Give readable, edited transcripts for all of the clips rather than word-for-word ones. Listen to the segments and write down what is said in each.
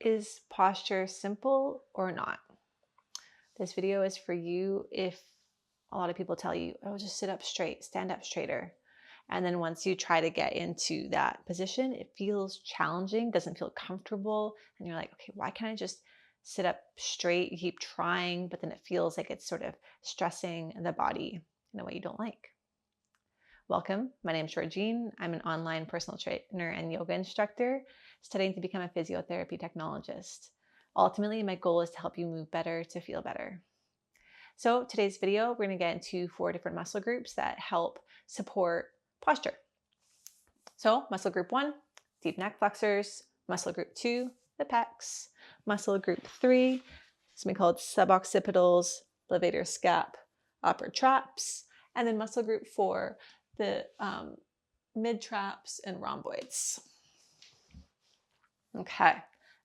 Is posture simple or not? This video is for you if a lot of people tell you, oh, just sit up straight, stand up straighter. And then once you try to get into that position, it feels challenging, doesn't feel comfortable. And you're like, okay, why can't I just sit up straight? You keep trying, but then it feels like it's sort of stressing the body in a way you don't like. Welcome. My name is Georgine. I'm an online personal trainer and yoga instructor studying to become a physiotherapy technologist. Ultimately, my goal is to help you move better to feel better. So today's video, we're going to get into 4 different muscle groups that help support posture. So muscle group 1, deep neck flexors. Muscle group 2, the pecs. Muscle group 3, something called suboccipitals, levator scap, upper traps. And then muscle group 4, the mid traps and rhomboids. Okay,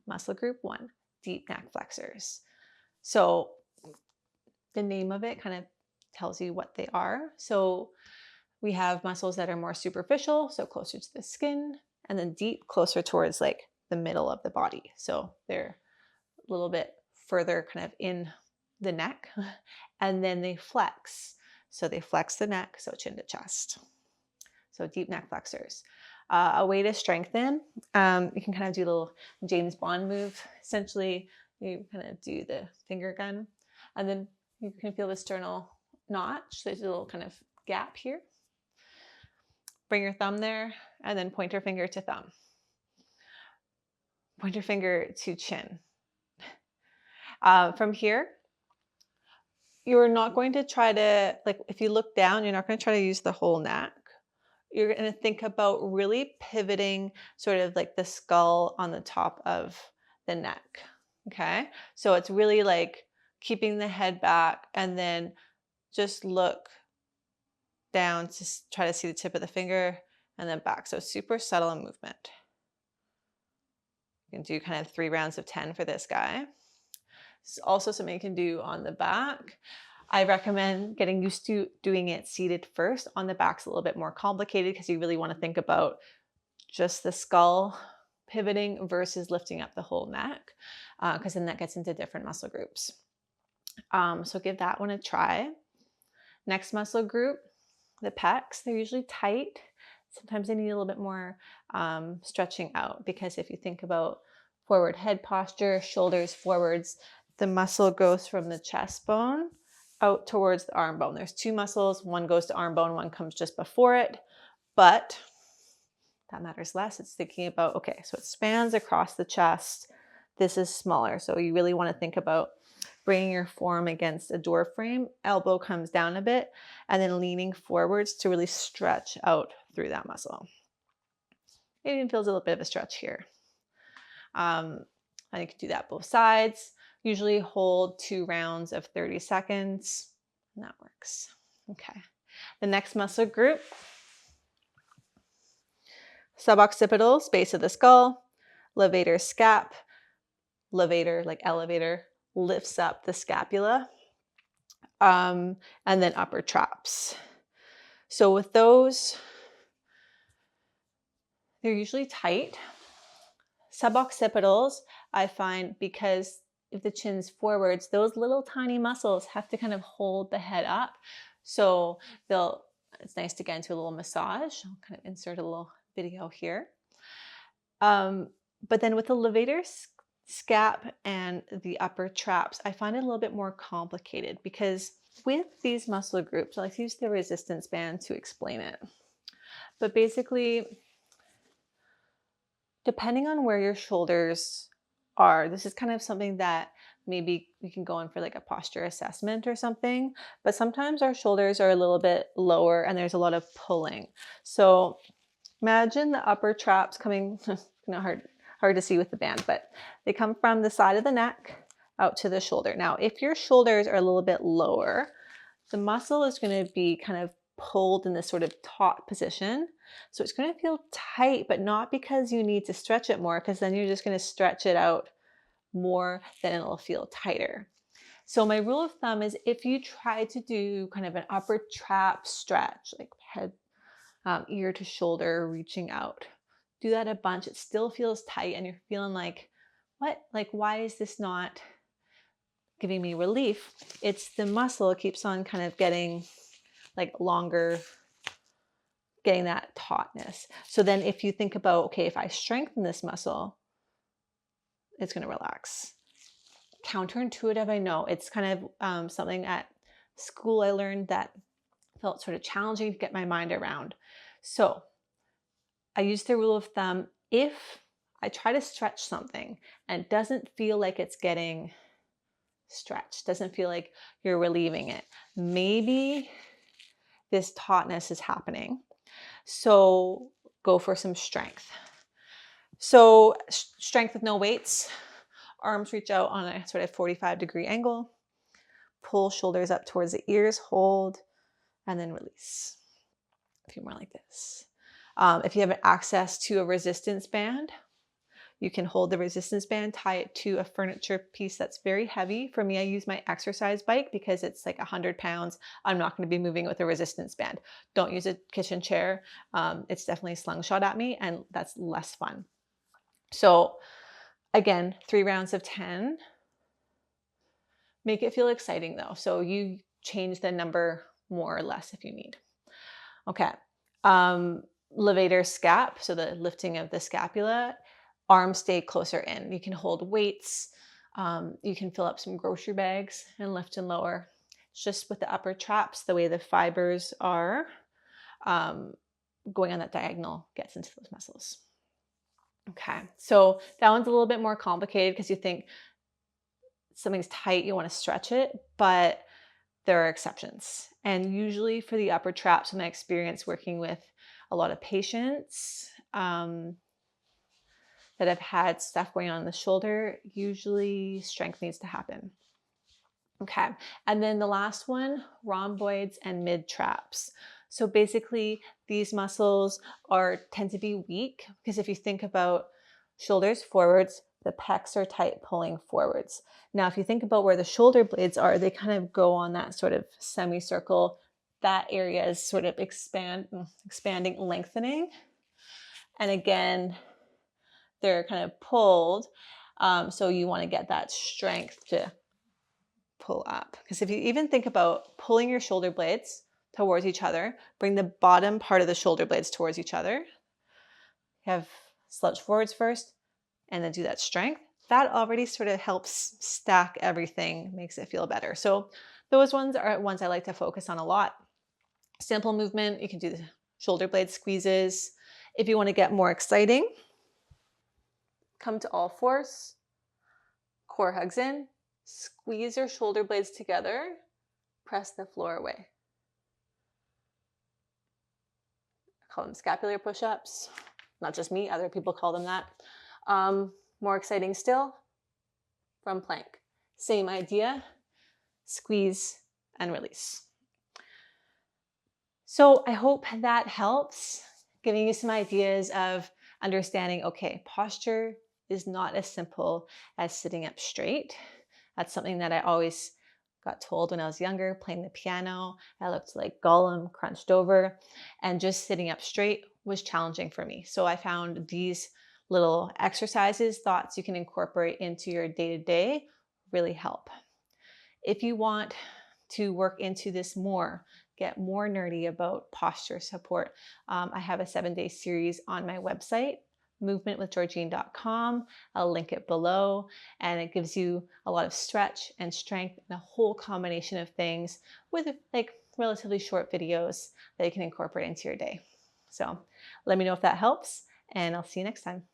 muscle group 1, deep neck flexors. So the name of it kind of tells you what they are. So we have muscles that are more superficial, so closer to the skin, and then deep, closer towards like the middle of the body. So they're a little bit further kind of in the neck, and then they flex. So they flex the neck, so chin to chest. So deep neck flexors. A way to strengthen, you can kind of do a little James Bond move. Essentially, you kind of do the finger gun, and then you can feel the sternal notch. There's a little kind of gap here. Bring your thumb there, and then pointer finger to thumb. Pointer finger to chin. From here, you're not going to try to, like if you look down, you're not going to try to use the whole neck. You're going to think about really pivoting sort of like the skull on the top of the neck. Okay. So it's really like keeping the head back and then just look down to try to see the tip of the finger and then back. So super subtle movement. You can do kind of 3 rounds of 10 for this guy. This is also something you can do on the back. I recommend getting used to doing it seated first. On the back's a little bit more complicated because you really want to think about just the skull pivoting versus lifting up the whole neck, because then that gets into different muscle groups. So give that one a try. Next muscle group, the pecs. They're usually tight. Sometimes they need a little bit more stretching out, because if you think about forward head posture, shoulders forwards, the muscle goes from the chest bone out towards the arm bone. There's 2 muscles. One goes to arm bone, one comes just before it. But that matters less. It's thinking about, okay, so it spans across the chest. This is smaller. So you really want to think about bringing your forearm against a door frame, elbow comes down a bit, and then leaning forwards to really stretch out through that muscle. It even feels a little bit of a stretch here. And you can do that both sides. Usually hold 2 rounds of 30 seconds, and that works. Okay. The next muscle group, suboccipitals, base of the skull, levator scap. Levator, like elevator, lifts up the scapula, and then upper traps. So with those, they're usually tight. Suboccipitals, I find, because if the chin's forwards, those little tiny muscles have to kind of hold the head up. So it's nice to get into a little massage. I'll kind of insert a little video here. But then with the levator scap and the upper traps, I find it a little bit more complicated, because with these muscle groups, I like to use the resistance band to explain it. But basically, depending on where your shoulders are, this is kind of something that maybe we can go in for like a posture assessment or something, but sometimes our shoulders are a little bit lower and there's a lot of pulling. So imagine the upper traps coming, hard to see with the band, but they come from the side of the neck out to the shoulder. Now, if your shoulders are a little bit lower, the muscle is going to be kind of pulled in this sort of taut position. So it's going to feel tight, but not because you need to stretch it more, because then you're just going to stretch it out more, then it'll feel tighter. So my rule of thumb is, if you try to do kind of an upper trap stretch, like head, ear to shoulder, reaching out, do that a bunch. It still feels tight and you're feeling like, why is this not giving me relief? It's the muscle keeps on kind of getting like longer, getting that tautness. So then if you think about, okay, if I strengthen this muscle, it's going to relax. Counterintuitive, I know. It's kind of something at school I learned that felt sort of challenging to get my mind around. So I use the rule of thumb. If I try to stretch something and it doesn't feel like it's getting stretched, doesn't feel like you're relieving it, maybe this tautness is happening. So go for some strength. So strength with no weights. Arms reach out on a sort of 45-degree angle. Pull shoulders up towards the ears, hold, and then release. A few more like this. If you have access to a resistance band, you can hold the resistance band, tie it to a furniture piece that's very heavy. For me, I use my exercise bike because it's like 100 pounds. I'm not going to be moving with a resistance band. Don't use a kitchen chair. It's definitely slingshot at me, and that's less fun. So again, 3 rounds of 10. Make it feel exciting though. So you change the number more or less if you need. Okay. Levator scap, so the lifting of the scapula. Arms stay closer in. You can hold weights. You can fill up some grocery bags and lift and lower. It's just with the upper traps, the way the fibers are going on that diagonal gets into those muscles. Okay, so that one's a little bit more complicated because you think something's tight, you want to stretch it, but there are exceptions. And usually for the upper traps, in my experience working with a lot of patients that have had stuff going on in the shoulder, usually strength needs to happen. Okay, and then the last one, rhomboids and mid traps. So basically these muscles tend to be weak because if you think about shoulders forwards, the pecs are tight pulling forwards. Now, if you think about where the shoulder blades are, they kind of go on that sort of semicircle. That area is sort of expanding, lengthening. And again, they're kind of pulled. So you want to get that strength to pull up. Because if you even think about pulling your shoulder blades towards each other, bring the bottom part of the shoulder blades towards each other. Have slouch forwards first, and then do that strength. That already sort of helps stack everything, makes it feel better. So those ones are ones I like to focus on a lot. Simple movement, you can do the shoulder blade squeezes. If you want to get more exciting, come to all fours, core hugs in, squeeze your shoulder blades together, press the floor away. I call them scapular push-ups. Not just me, other people call them that. More exciting still, from plank. Same idea, squeeze and release. So I hope that helps, giving you some ideas of understanding, okay, posture is not as simple as sitting up straight. That's something that I always got told when I was younger, playing the piano. I looked like Gollum crunched over, and just sitting up straight was challenging for me. So I found these little exercises, thoughts you can incorporate into your day-to-day really help. If you want to work into this more, get more nerdy about posture support, I have a 7-day series on my website, movementwithgeorgine.com. I'll link it below, and it gives you a lot of stretch and strength and a whole combination of things with like relatively short videos that you can incorporate into your day. So let me know if that helps, and I'll see you next time.